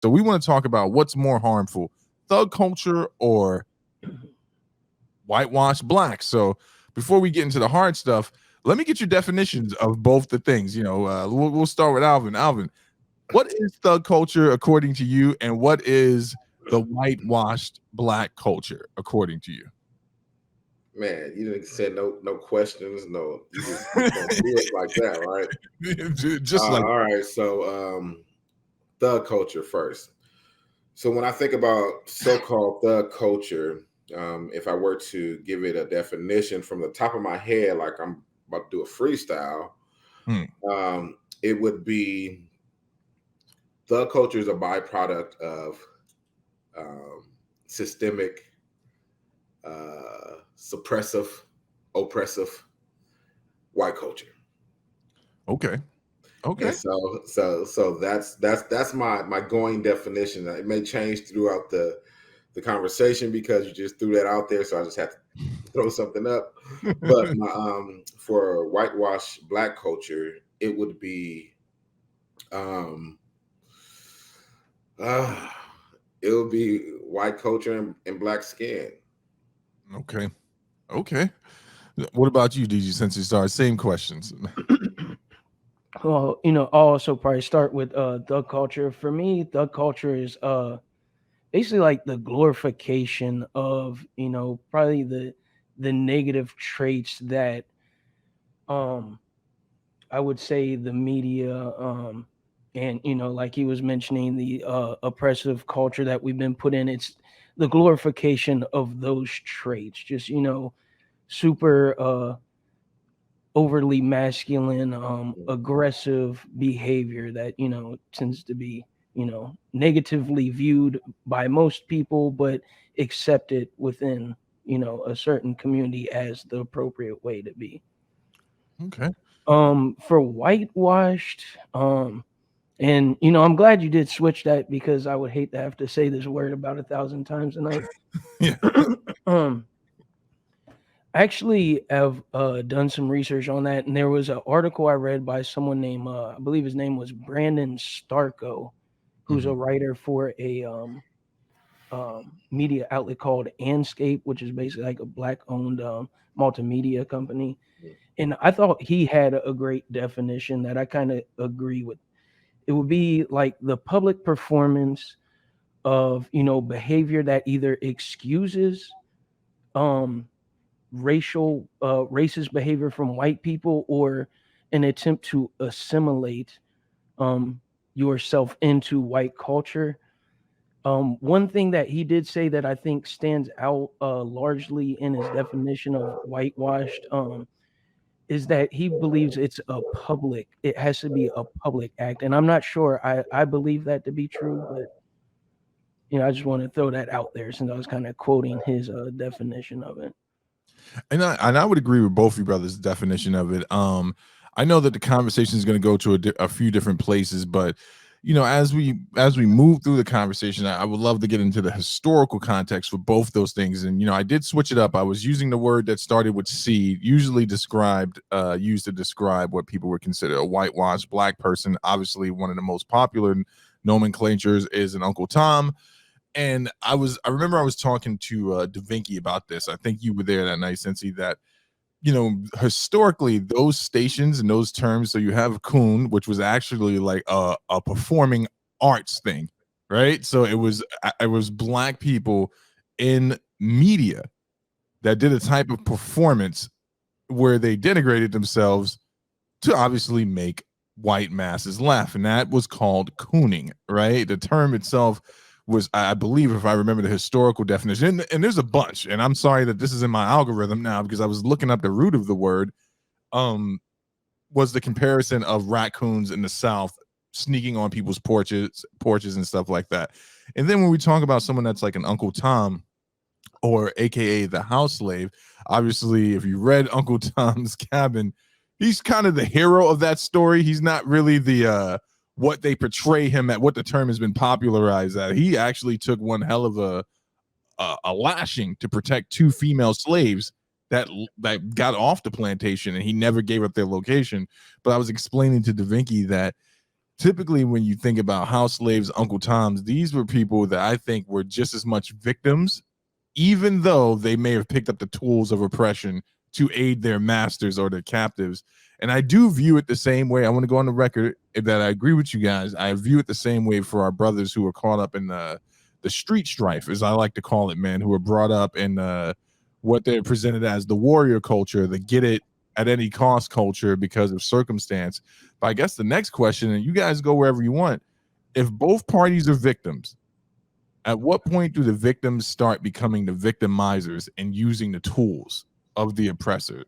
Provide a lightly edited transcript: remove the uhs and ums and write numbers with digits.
So we want to talk about what's more harmful, thug culture or whitewashed black. So before we get into the hard stuff, let me get your definitions of both the things. We'll start with Alvin. Alvin, what is thug culture according to you, and what is the whitewashed black culture according to you? Man, you didn't say no questions, no. You just gonna do it like that, right? Just like All right. So, thug culture first. So when I think about so-called thug culture, if I were to give it a definition from the top of my head, like I'm about to do a freestyle, Hmm. it would be thug culture is a byproduct of systemic, suppressive, oppressive white culture. Okay. And so that's my going definition. It may change throughout the conversation because you just threw that out there, so I just had to throw something up. But my for whitewash black culture, it would be um uh, it would be white culture and black skin. Okay. Okay. What about you, DG? Since you started, same questions. Well, I'll also probably start with thug culture. For me, thug culture is basically like the glorification of, probably the negative traits that um I would say the media and like he was mentioning the oppressive culture that we've been put in. It's the glorification of those traits. Just, super overly masculine, aggressive behavior that tends to be negatively viewed by most people, but accepted within a certain community as the appropriate way to be. Okay. For whitewashed, and I'm glad you did switch that because I would hate to have to say this word about 1,000 times a night. Yeah. um I actually have done some research on that, and there was an article I read by someone named, I believe his name was Brandon Starko, who's a writer for a media outlet called Anscape, which is basically like a black-owned multimedia company. And I thought he had a great definition that I kind of agree with. It would be like the public performance of behavior that either excuses um racist behavior from white people, or an attempt to assimilate um yourself into white culture. One thing that he did say that I think stands out largely in his definition of whitewashed is that he believes it has to be a public act. And I'm not sure I believe that to be true, but I just want to throw that out there since I was kind of quoting his definition of it. And I would agree with both of you brothers' definition of it. I know that the conversation is going to go to a few different places, but as we move through the conversation, I would love to get into the historical context for both those things. And I did switch it up. I was using the word that started with C, usually used to describe what people would consider a whitewashed black person. Obviously, one of the most popular nomenclatures is an Uncle Tom. And I remember I was talking to Da Vinci about this. I think you were there that night, Cincy, that historically those stations and those terms, so you have coon, which was actually like a performing arts thing, right? So it was black people in media that did a type of performance where they denigrated themselves to obviously make white masses laugh, and that was called cooning, right? The term itself was, I believe, if I remember the historical definition, and there's a bunch, and I'm sorry that this is in my algorithm now because I was looking up the root of the word, was the comparison of raccoons in the South sneaking on people's porches and stuff like that. And then when we talk about someone that's like an Uncle Tom, or AKA the house slave, obviously, if you read Uncle Tom's Cabin, he's kind of the hero of that story. He's not really the what they portray him at, what the term has been popularized at. He actually took one hell of a lashing to protect two female slaves that got off the plantation, and he never gave up their location. But I was explaining to Da Vinci that typically when you think about house slaves, Uncle Toms, these were people that I think were just as much victims, even though they may have picked up the tools of oppression to aid their masters or their captives. And I do view it the same way. I want to go on the record that I agree with you guys. I view it the same way for our brothers who are caught up in the street strife, as I like to call it, man, who were brought up in what they're presented as the warrior culture, the get it at any cost culture because of circumstance. But I guess the next question, and you guys go wherever you want, if both parties are victims, at what point do the victims start becoming the victimizers and using the tools of the oppressor?